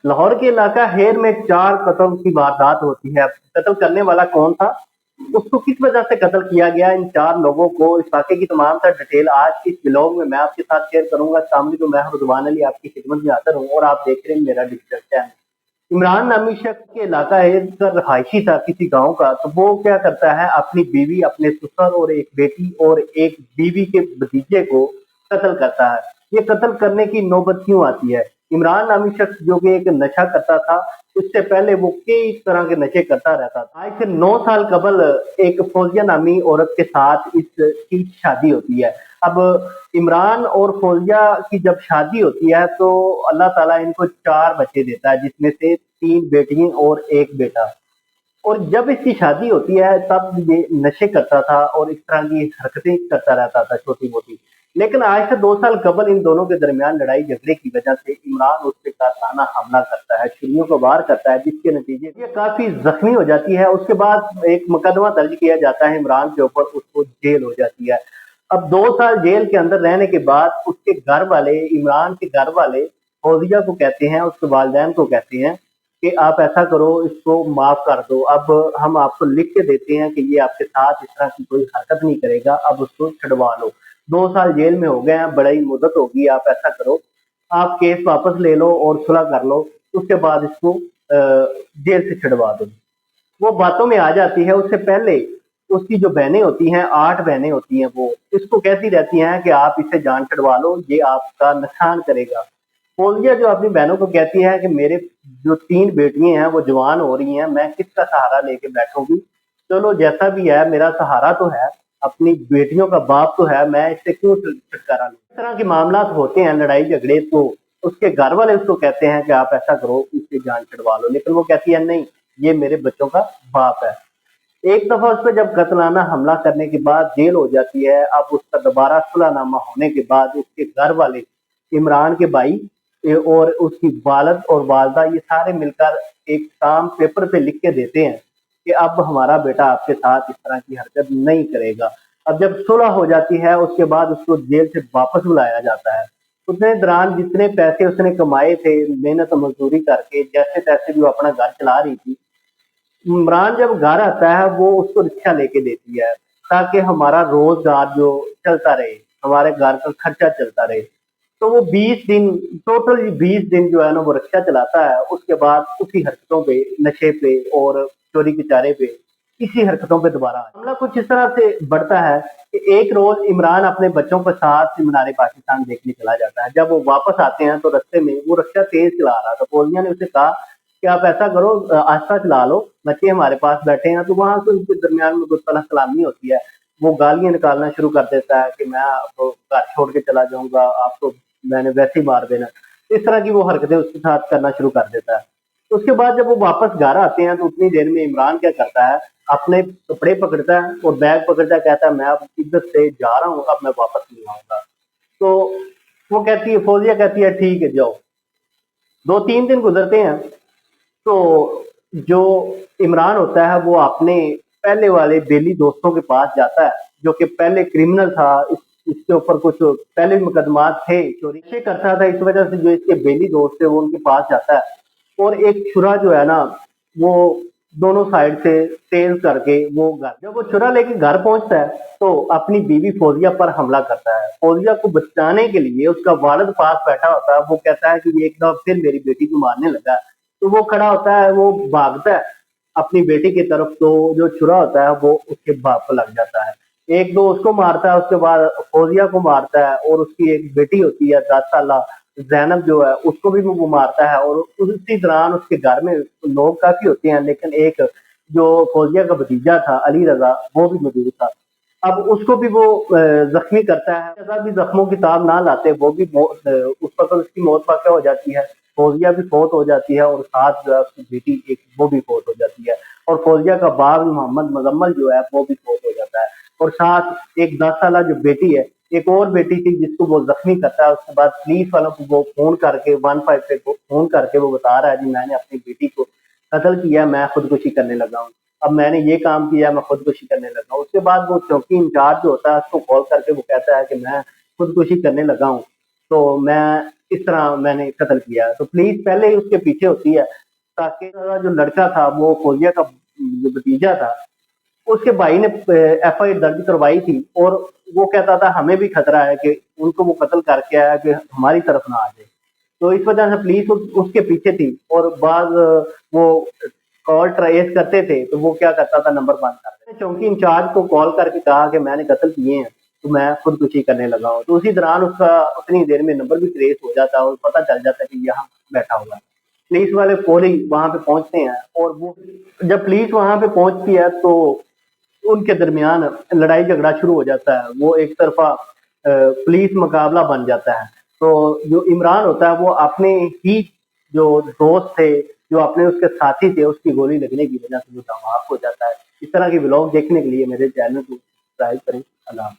लाहौर के इलाका हेर में 4 कत्ल की वारदात होती है। कत्ल करने वाला कौन था? उसको किस वजह से कत्ल किया गया? इन 4 लोगों को, इस वाक़े की तमाम तर डिटेल आज के इस व्लॉग में मैं आपके साथ शेयर करूँगा। अस्सलाम वालेकुम, मैं रिजवान अली आपकी खिदमत में हाज़िर हूँ और आप देख रहे हैं मेरा डिजिटल चैनल। इमरान नामी शख्स के इलाका हेर का रहायशी था किसी गाँव का, तो वो क्या करता है, अपनी बीवी, अपने ससुर और एक बेटी और एक बीवी के भतीजे को कत्ल करता है। ये कत्ल करने की नौबत क्यों आती है? इमरान नामी शख्स जो कि एक नशा करता था, उससे पहले वो कई तरह के नशे करता रहता था। आज से 9 साल कबल एक फौजिया नामी औरत के साथ इसकी शादी होती है। अब इमरान और फौजिया की जब शादी होती है तो अल्लाह ताला इनको 4 बच्चे देता है, जिसमें से 3 बेटियां और 1 बेटा। और जब इसकी शादी होती है तब ये नशे करता था और इस तरह की हरकतें करता रहता था छोटी मोटी। लेकिन आज से 2 साल कबल इन दोनों के दरमियान लड़ाई झगड़े की वजह से इमरान उस पे कातलाना हमला करता है, छुरियों को वार करता है, जिसके नतीजे ये काफी जख्मी हो जाती है। उसके बाद एक मुकदमा दर्ज किया जाता है इमरान के ऊपर, उसको जेल हो जाती है। अब 2 साल जेल के अंदर रहने के बाद उसके घर वाले, इमरान के घर वाले फौजिया को कहते हैं, उसके वालिदैन को कहते हैं कि आप ऐसा करो, इसको माफ कर दो। अब हम आपको लिख के देते हैं कि ये आपके साथ इस तरह की कोई हरकत नहीं करेगा, अब उसको छुड़वा लो। 2 साल जेल में हो गए हैं, बड़ी मुद्दत होगी, आप ऐसा करो, आप केस वापस ले लो और सुलह कर लो, उसके बाद इसको जेल से छुड़वा दो। वो बातों में आ जाती है। उससे पहले उसकी जो बहनें होती हैं, 8 बहनें होती हैं, वो इसको कहती रहती हैं कि आप इससे जान छुड़वा लो, ये आपका नुकसान करेगा। फौजिया जो अपनी बहनों को कहती है कि मेरे जो 3 बेटियां हैं वो जवान हो रही हैं, मैं किसका सहारा लेके बैठूंगी? चलो जैसा भी है, मेरा सहारा तो है, अपनी बेटियों का बाप तो है, मैं इससे क्यों छुटकारा लूं? इस तरह के मामला होते हैं, लड़ाई झगड़े, तो उसके घर वाले उसको कहते हैं कि आप ऐसा करो, इससे जान छुड़वा लो। लेकिन वो कहती है नहीं, ये मेरे बच्चों का बाप है। एक दफा उस पर जब कत्लाना हमला करने के बाद जेल हो जाती है। अब उसका दोबारा सुलहनामा होने के बाद उसके घर वाले, इमरान के भाई और उसकी वालद और वालदा, ये सारे मिलकर एक काम पेपर पे लिख के देते हैं कि अब हमारा बेटा आपके साथ इस तरह की हरकत नहीं करेगा। अब जब सुलह हो जाती है उसके बाद उसको जेल से वापस बुलाया जाता है। उतने दौरान जितने पैसे उसने कमाए थे मेहनत मजदूरी करके, जैसे तैसे भी वो अपना घर चला रही थी, इमरान जब घर आता है वो उसको रिक्शा लेके देती है ताकि हमारा रोजगार जो चलता रहे, हमारे घर का खर्चा चलता रहे। तो वो 20 दिन, टोटल 20 दिन जो है ना वो रिक्शा चलाता है। उसके बाद उसी हरकतों पे, नशे पे और चोरी के पे, इसी हरकतों पे दोबारा मामला कुछ इस तरह से बढ़ता है कि एक रोज इमरान अपने बच्चों के साथ मीनार पाकिस्तान देखने चला जाता है। जब वो वापस आते हैं तो रास्ते में वो रिक्शा तेज चला रहा था। फौजिया ने उसे कहा कि आप ऐसा करो, आस्ता चला लो, बच्चे हमारे पास बैठे हैं। तो वहां से उनके दरमियान में गुस्ताला सलामी होती है। वो गालियां निकालना शुरू कर देता है कि मैं आपको घर छोड़ के चला जाऊंगा, आपको मैंने वैसे ही मार देना। इस तरह की वो हरकतें उसके साथ करना शुरू कर देता है। तो उसके बाद जब वो वापस घर आते हैं तो उतनी देर में इमरान क्या करता है, अपने कपड़े पकड़ता है और बैग पकड़ता है, कहता है मैं अब इज्जत से जा रहा हूँ, अब मैं वापस नहीं आऊंगा। तो वो कहती है, फौजिया कहती है ठीक है जाओ। 2-3 दिन गुजरते हैं तो जो इमरान होता है वो अपने पहले वाले बेली दोस्तों के पास जाता है, जो कि पहले क्रिमिनल था। इसके ऊपर कुछ पहले भी मुकदमात थे, चोरी से करता था। इस वजह से जो इसके बेली दोस्त है वो उनके पास जाता है और एक छुरा जो है ना वो दोनों साइड से तेज करके वो घर, जब वो छुरा लेके घर पहुंचता है तो अपनी बीवी फौजिया पर हमला करता है। फौजिया को बचाने के लिए उसका वालिद पास बैठा होता है। वो कहता है कि ये एक दफा फिर मेरी बेटी को मारने लगा है। तो वो खड़ा होता है, वो भागता है अपनी बेटी की तरफ, तो जो छुरा होता है वो उसके बाप को लग जाता है। एक दो उसको मारता है, उसके बाद फौजिया को मारता है और उसकी एक बेटी होती है 10 साल, जैनब जो है, उसको भी वो मारता है। और उसी दौरान उसके घर में लोग काफी होते हैं, लेकिन एक जो फौजिया का भतीजा था अली रजा, वो भी मौजूद था। अब उसको भी वो जख्मी करता है। रजा भी जख्मों की ताब ना लाते, वो भी उस वक्त उसकी मौत वाक़या हो जाती है। फौजिया भी फौत हो जाती है और साथ जो है उसकी बेटी एक वो भी फौत हो जाती है। और फौजिया का बाप मोहम्मद मुजम्मल जो है वो भी फौत हो जाता है। और साथ एक 10 साल जो बेटी है, एक और बेटी थी जिसको वो जख्मी करता है। उसके बाद पुलिस वालों को वो फोन करके 15 पे फोन करके वो बता रहा है जी मैंने अपनी बेटी को कत्ल किया, मैं खुदकुशी करने लगा हूँ, अब मैंने ये काम किया, मैं खुदकुशी करने लगा हूँ। उसके बाद वो चौकी इंचार्ज जो होता है उसको कॉल करके वो कहता है कि मैं खुदकुशी करने लगा हूँ, तो मैं इस तरह मैंने कत्ल किया। तो पुलिस पहले ही उसके पीछे होती है, ताकि जो लड़का था वो फौजिया का जो भतीजा था, उसके भाई ने एफआईआर दर्ज करवाई थी, और वो कहता था हमें भी खतरा है कि उनको वो कत्ल करके आया कि हमारी तरफ ना आ जाए। तो इस वजह से पुलिस उसके पीछे थी, और बाद वो कॉल ट्रेस करते थे तो वो क्या करता था, नंबर बंद कर देता। चौकी इंचार्ज को कॉल करके कहा कि मैंने कत्ल किए हैं, तो मैं खुदकुशी करने लगा हूँ। तो उसी दौरान उसका उतनी देर में नंबर भी ट्रेस हो जाता है और पता चल जाता है कि यहाँ बैठा हुआ है। पुलिस वाले फौरी वहां पे पहुंचते हैं, और वो जब पुलिस वहां पे पहुंचती है तो उनके दरमियान लड़ाई झगड़ा शुरू हो जाता है। वो एक तरफा पुलिस मुकाबला बन जाता है। तो जो इमरान होता है वो अपने ही जो दोस्त थे, जो अपने उसके साथी थे, उसकी गोली लगने की वजह से वो धमाक हो जाता है। इस तरह की व्लॉग देखने के लिए मेरे चैनल को सब्सक्राइब करें। अल्लाह।